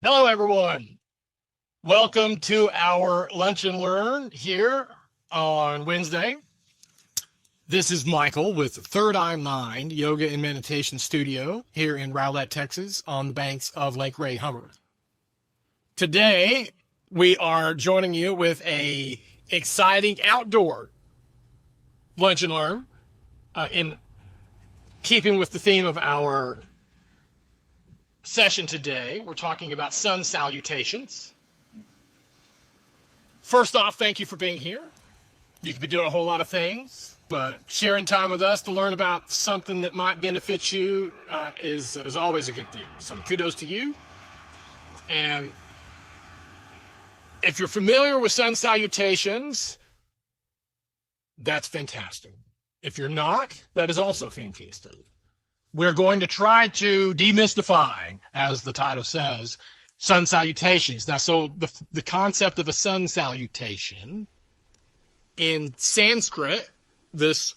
Hello, everyone. Welcome to our Lunch and Learn here on Wednesday. This is Michael with Third Eye Mind Yoga and Meditation Studio here in Rowlett, Texas, on the banks of Lake Ray Hubbard. Today, we are joining you with a exciting outdoor Lunch and Learn in keeping with the theme of our session today. We're talking about sun salutations. First off, thank you for being here. You could be doing a whole lot of things, but sharing time with us to learn about something that might benefit you is always a good thing. So kudos to you. And if you're familiar with sun salutations, that's fantastic. If you're not, that is also fantastic. We're going to try to demystify, as the title says, sun salutations. Now, so the concept of a sun salutation in Sanskrit, this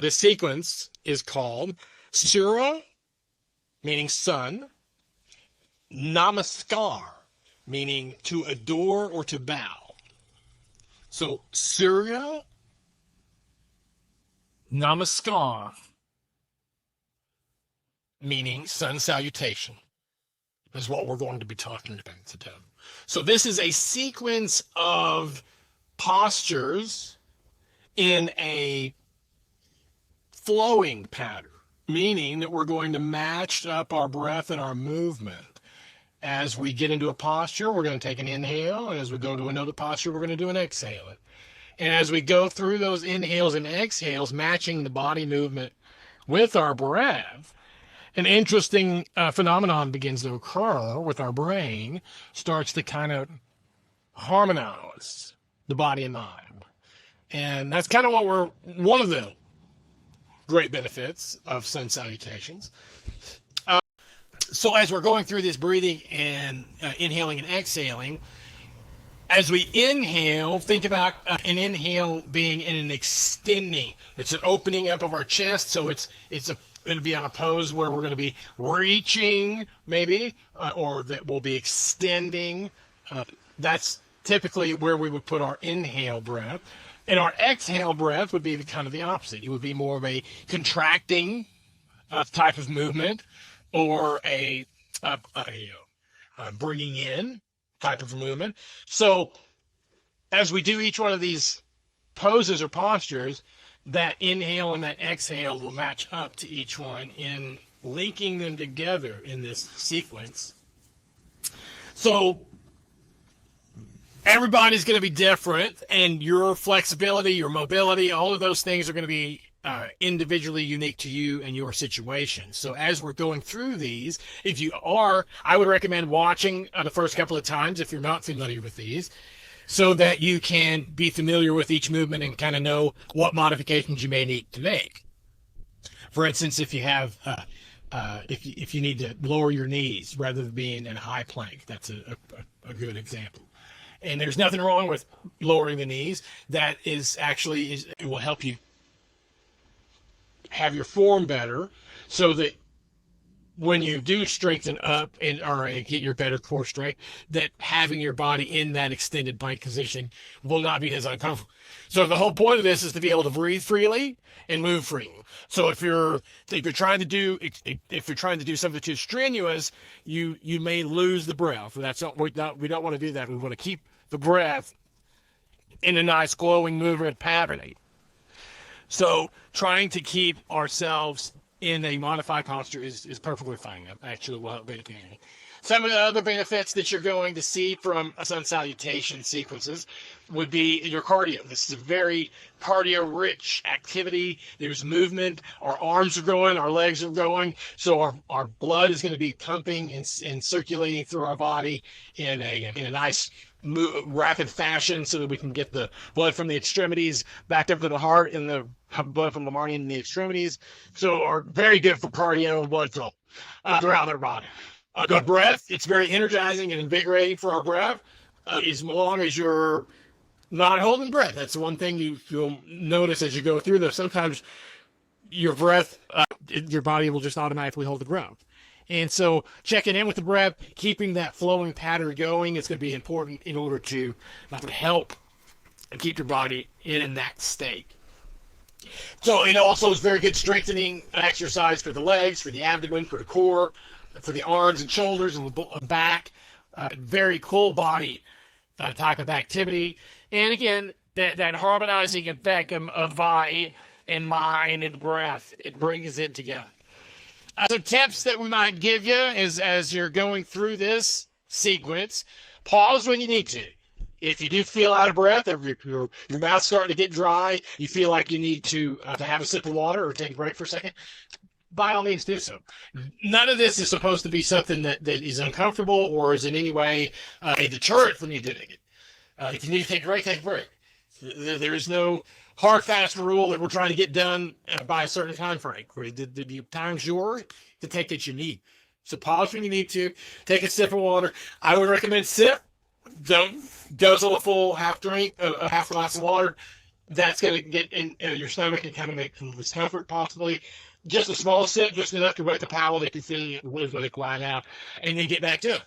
sequence is called Surya, meaning sun, Namaskar, meaning to adore or to bow. So Surya, Namaskar, meaning sun salutation, is what we're going to be talking about today. So this is a sequence of postures in a flowing pattern, meaning that we're going to match up our breath and our movement. As we get into a posture, we're going to take an inhale, and as we go to another posture, we're going to do an exhale. And as we go through those inhales and exhales, matching the body movement with our breath, an interesting phenomenon begins to occur with our brain, starts to kind of harmonize the body and mind. And that's kind of one of the great benefits of sun salutations. So as we're going through this breathing and inhaling and exhaling, as we inhale, think about an inhale being in an extending. It's an opening up of our chest, so it's going to be on a pose where we're going to be reaching, maybe, or that we'll be extending. That's typically where we would put our inhale breath. And our exhale breath would be kind of the opposite. It would be more of a contracting type of movement, or a bringing in type of movement. So as we do each one of these poses or postures, that inhale and that exhale will match up to each one in linking them together in this sequence. So everybody's going to be different, and your flexibility, your mobility, all of those things are going to be individually unique to you and your situation. So as we're going through these, if you are, I would recommend watching the first couple of times if you're not familiar with these, so that you can be familiar with each movement and kind of know what modifications you may need to make. For instance, if you have, if you need to lower your knees rather than being in a high plank, that's a good example. And there's nothing wrong with lowering the knees. That is actually, it will help you have your form better, so that when you do strengthen up or get your better core strength, that having your body in that extended plank position will not be as uncomfortable. So the whole point of this is to be able to breathe freely and move freely. So if you're trying to do something too strenuous, you may lose the breath. That's not we don't want to do that. We want to keep the breath in a nice glowing movement pattern. So trying to keep ourselves in a modified posture is perfectly fine. Actually, will help benefit. Some of the other benefits that you're going to see from sun salutation sequences would be your cardio. This is a very cardio-rich activity. There's movement. Our arms are going. Our legs are going. So our blood is going to be pumping and circulating through our body in a nice rapid fashion, so that we can get the blood from the extremities back up to the heart, and the blood from the heart in the extremities. So are very good for cardio and blood flow throughout our body. Good breath. It's very energizing and invigorating for our breath. As long as you're not holding breath. That's the one thing you'll notice as you go through this. Sometimes your breath, your body will just automatically hold the breath. And so checking in with the breath, keeping that flowing pattern going is going to be important in order to help keep your body in that state. So it also is very good strengthening exercise for the legs, for the abdomen, for the core, for the arms and shoulders and the back. Very cool body type of activity. And again, that harmonizing effect of body and mind and breath, it brings it together. So tips that we might give you is as you're going through this sequence, pause when you need to. If you do feel out of breath, if your mouth's starting to get dry, you feel like you need to have a sip of water or take a break for a second, by all means do so. None of this is supposed to be something that is uncomfortable or is in any way a deterrent from you doing it. If you need to take a break, take a break. There is no hard, fast rule that we're trying to get done by a certain time frame. The time's yours to take that you need. So pause when you need to. Take a sip of water. I would recommend sip. Don't guzzle a full half drink, a half glass of water. That's going to get in your stomach and kind of make some discomfort possibly. Just a small sip, just enough to wet the palate if you feel the words going to quiet out, and then get back to it.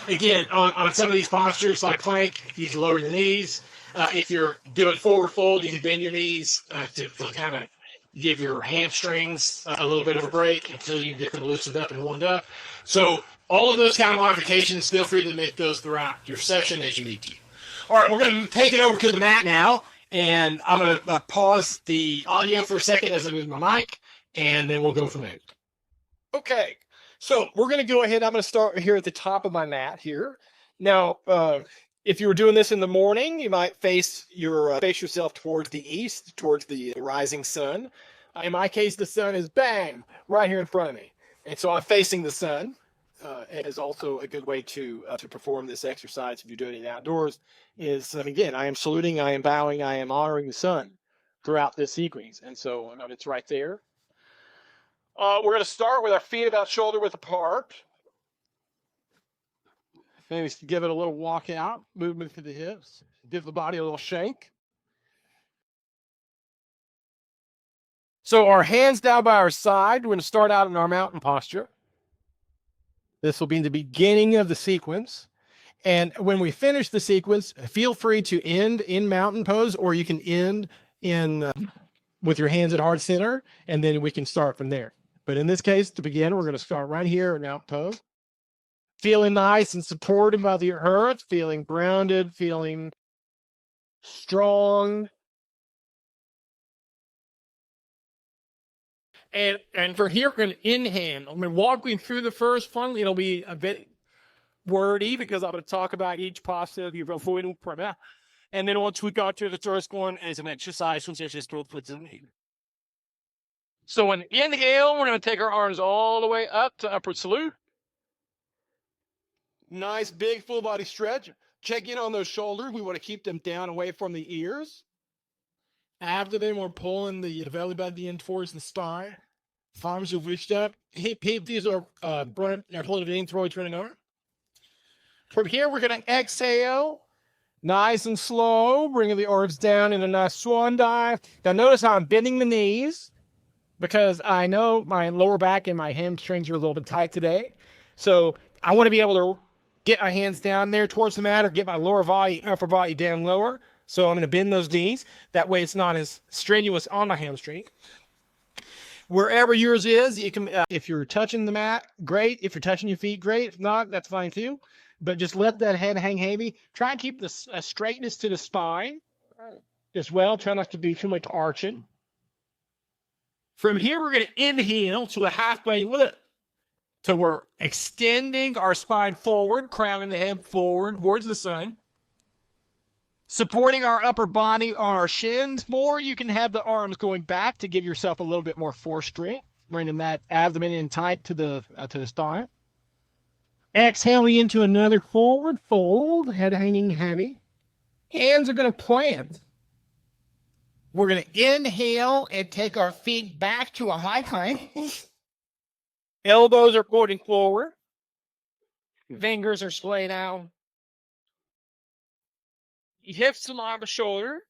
Again, on some of these postures like plank, you can lower your knees. If you're doing forward fold, you can bend your knees to kind of give your hamstrings a little bit of a break until you get them loosened up and warmed up. So all of those kind of modifications, feel free to make those throughout your session as you need to. All right, we're going to take it over to the mat now, and I'm going to pause the audio for a second as I move my mic, and then we'll go from there. Okay, so we're going to go ahead. I'm going to start here at the top of my mat here. Now, if you were doing this in the morning, you might face yourself towards the east, towards the rising sun. In my case, the sun is bang right here in front of me, and so I'm facing the sun. It is also a good way to perform this exercise if you're doing it outdoors. Is again, I am saluting, I am bowing, I am honoring the sun throughout this sequence, and so it's right there. We're going to start with our feet about shoulder width apart. Maybe give it a little walk out, movement to the hips, give the body a little shake. So our hands down by our side. We're going to start out in our mountain posture. This will be the beginning of the sequence. And when we finish the sequence, feel free to end in mountain pose, or you can end in with your hands at heart center, and then we can start from there. But in this case, to begin, we're going to start right here in mountain pose. Feeling nice and supported by the earth, feeling grounded, feeling strong. And for here, we're going to inhale. I'm going to walk you through the first one. It'll be a bit wordy because I'm going to talk about each posture of your avoiding prayer. And then once we got to the first one, as an exercise, since there's just so an inhale, we're going to take our arms all the way up to upward salute. Nice, big, full body stretch. Check in on those shoulders. We want to keep them down away from the ears. After them, we're pulling the belly button in towards the spine. Arms are reached up. Hip, these are pulling it in, turning over. From here, we're going to exhale. Nice and slow, bringing the arms down in a nice swan dive. Now notice how I'm bending the knees because I know my lower back and my hamstrings are a little bit tight today. So I want to be able to get my hands down there towards the mat or get my upper body down lower. So I'm going to bend those knees. That way it's not as strenuous on my hamstring. Wherever yours is, you can. If you're touching the mat, great. If you're touching your feet, great. If not, that's fine too. But just let that head hang heavy. Try and keep the straightness to the spine as well. Try not to do too much arching. From here, we're going to inhale to a halfway lift. So we're extending our spine forward, crowning the head forward towards the sun. Supporting our upper body on our shins more. You can have the arms going back to give yourself a little bit more force strength, bringing that abdomen in tight to the spine. Exhaling into another forward fold, head hanging heavy. Hands are going to plant. We're going to inhale and take our feet back to a high plank. Elbows are pointing forward. Fingers are splayed out. Hips along the shoulder.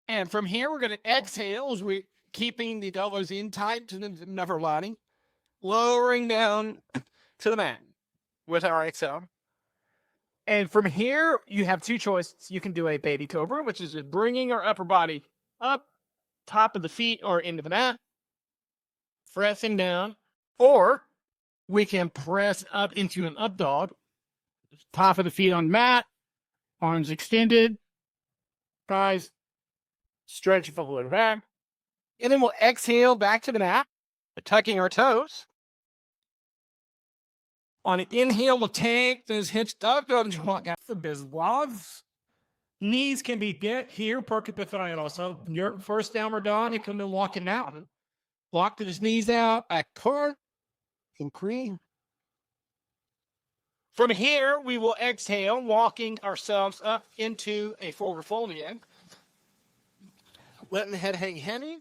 And from here, we're going to exhale as we keeping the elbows in tight to the never lining, lowering down to the mat with our exhale. And from here, you have two choices. You can do a baby cobra, which is just bringing our upper body up, top of the feet or into the mat, pressing down, or we can press up into an up dog, top of the feet on mat, arms extended, thighs stretching forward and back. And then we'll exhale back to the mat, tucking our toes. On an inhale, we'll take those hips up and walk out the business. Knees can be bent here, perk the thigh also. Your first downward dog, you come in walking out. Walk those knees out, back core, and cream. From here, we will exhale, walking ourselves up into a forward fold again. Letting the head hang heavy.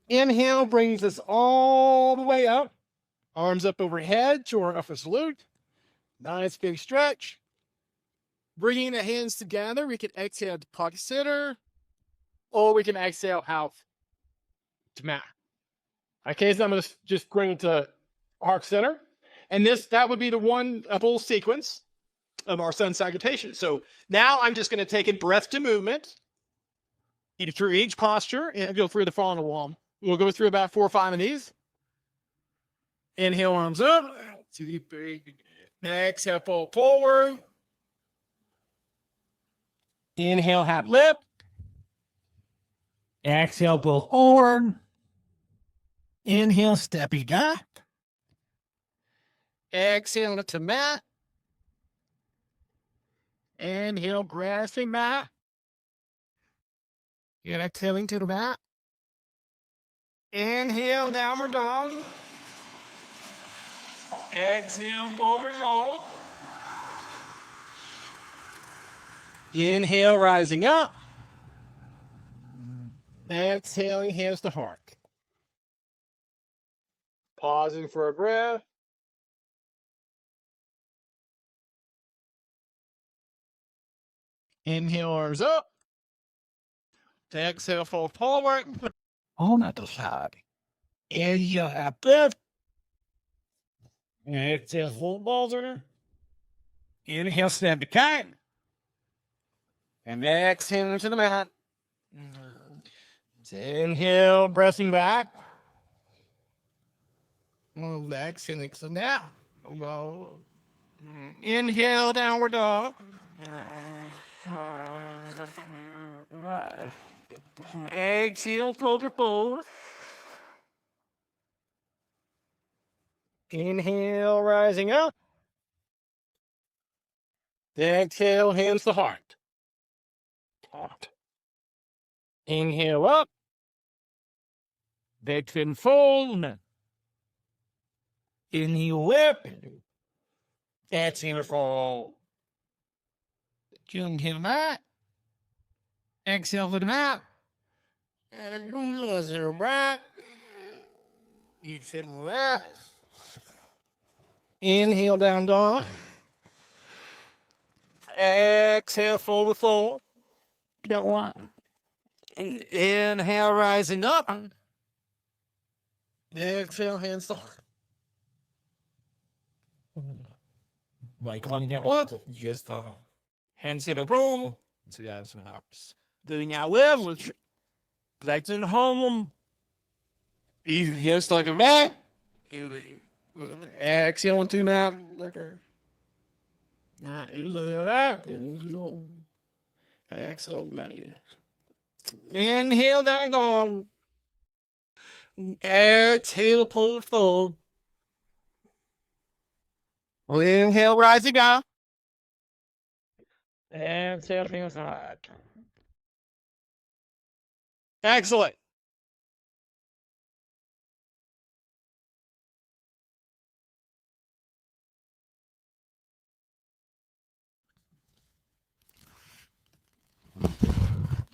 Inhale brings us all the way up. Arms up overhead to our upper salute. Nice big stretch. Bringing the hands together, we can exhale to pocket center, or we can exhale half to mat. Okay, so I'm going to just bring it to heart center. And that would be the one full sequence of our sun salutation. So now I'm just going to take it breath to movement through each posture and go through the following wall. We'll go through about 4 or 5 of these. Inhale, arms up. Exhale, fold forward. Inhale, half lip. Exhale, pull forward. Inhale, stepping up. Exhale to mat. Inhale, grasping mat. And exhaling to the mat. Inhale, downward dog. Exhale, forward fold. Inhale, rising up. Exhaling, hands to heart. Pausing for a breath. Inhale, arms up. Exhale, fold forward. On at the side. Inhale, half lift. Exhale, full balls. Inhale, snap to kite. And exhale into the mat. Inhale, pressing back. Exhaling to down. Inhale, downward dog. Exhale, shoulder fold. Inhale, rising up. Exhale, hands to heart. Inhale up. Exhale, fold. Inhale, lip. Exhale, fold. Inhale, mat. Exhale to the mat. And exhale back. Exhale left. Inhale, down dog. Exhale, forward fold. Don't want. Inhale, rising up. Exhale, hands to heart. Like on that what? Just hands in the room. So that's what happens. Doing our leverage. Legs in home. Here's like a back. Exhale into that. Exhale, inhale, down gone. Exhale, pull it forward. Inhale, rising up. Exhale, to the side. Excellent.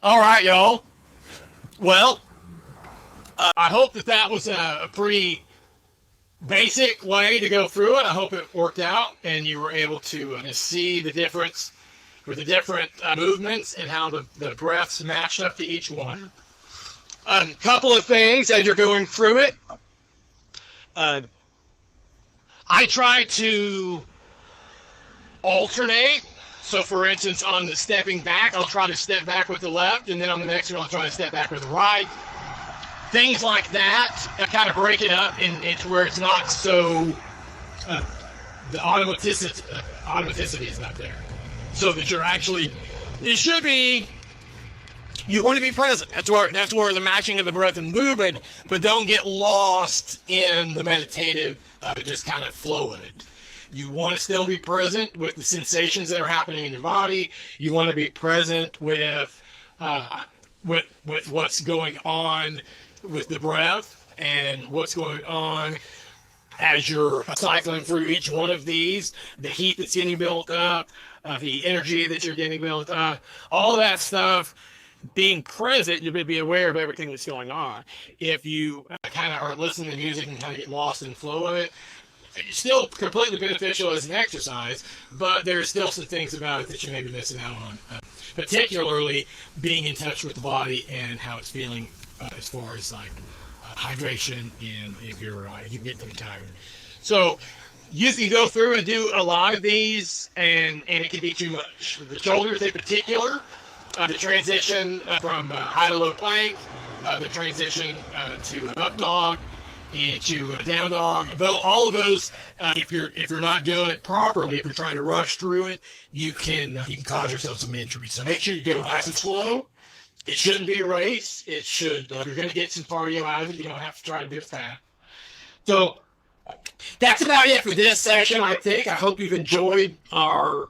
All right, y'all. Well, I hope that was a pretty basic way to go through it. I hope it worked out and you were able to see the difference with the different movements and how the breaths match up to each one. A couple of things as you're going through it. I try to alternate. So, for instance, on the stepping back, I'll try to step back with the left, and then on the next one, I'll try to step back with the right. Things like that, I kind of break it up into where it's not so, the automaticity is not there. So that you're actually, it should be, you want to be present. That's where the matching of the breath and movement, but don't get lost in the meditative, just kind of flow of it. You want to still be present with the sensations that are happening in your body. You want to be present with what's going on with the breath and what's going on as you're cycling through each one of these. The heat that's getting built up, the energy that you're getting built up, all that stuff. Being present, you're going to be aware of everything that's going on. If you kind of are listening to music and kind of get lost in the flow of it, it's still completely beneficial as an exercise, but there's still some things about it that you may be missing out on, particularly being in touch with the body and how it's feeling as far as like hydration and if you get too tired. So you can go through and do a lot of these, and it can be too much. The shoulders in particular, the transition from high to low plank, the transition to an up dog, into a down dog. Though all of those, if you're not doing it properly, if you're trying to rush through it, you can cause yourself some injury. So make sure you get nice and slow. It shouldn't be a race. It should. You're going to get some cardio out of it. You don't have to try to do it fast. So that's about it for this session. I think. I hope you've enjoyed our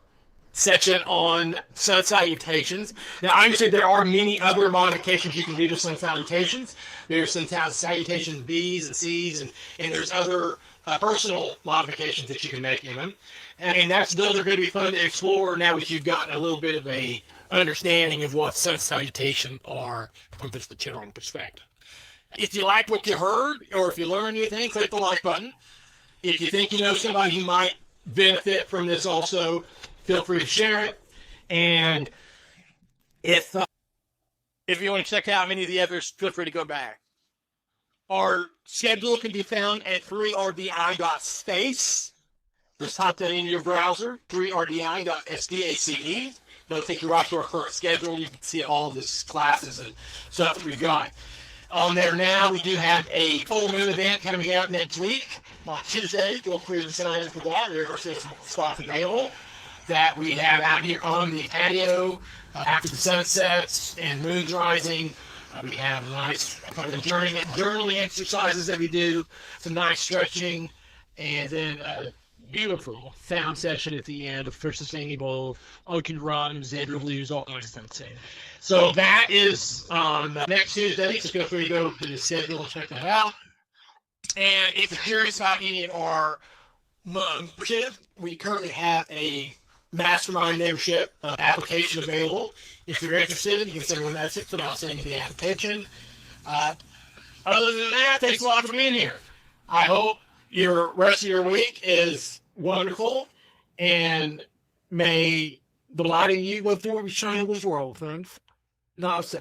section on sun salutations. Now, obviously, there are many other modifications you can do to sun salutations. There's some salutations B's and C's, and there's other personal modifications that you can make in them. And those are going to be fun to explore now that you've gotten a little bit of a understanding of what sun salutations are from just the general perspective. If you like what you heard, or if you learned anything, click the like button. If you think you know somebody who might benefit from this also, feel free to share it. And if you want to check out any of the others, feel free to go back. Our schedule can be found at 3rdi.space. Just type that in your browser, 3rdi.space. That'll take you right to our current schedule. You can see all this classes and stuff that we've got on there now. We do have a full moon event coming out next week on Tuesday. Feel free to sign up for that. There are some spots available that we have out here on the patio after the sunsets and moon's rising. We have nice journaling exercises that we do, some nice stretching, and then a beautiful sound session at the end for sustainable ocean runs, interviews, all kinds of things. So that is on next Tuesday. So feel free to go to the schedule and check that out. And if you're curious about any of our membership, we currently have a mastermind membership application available. If you're interested, you can send me a message and I'll send you the application. Other than that, thanks a lot for being here. I hope your rest of your week is wonderful, and may the light in you go forward and shine in this world, friends. Namaste.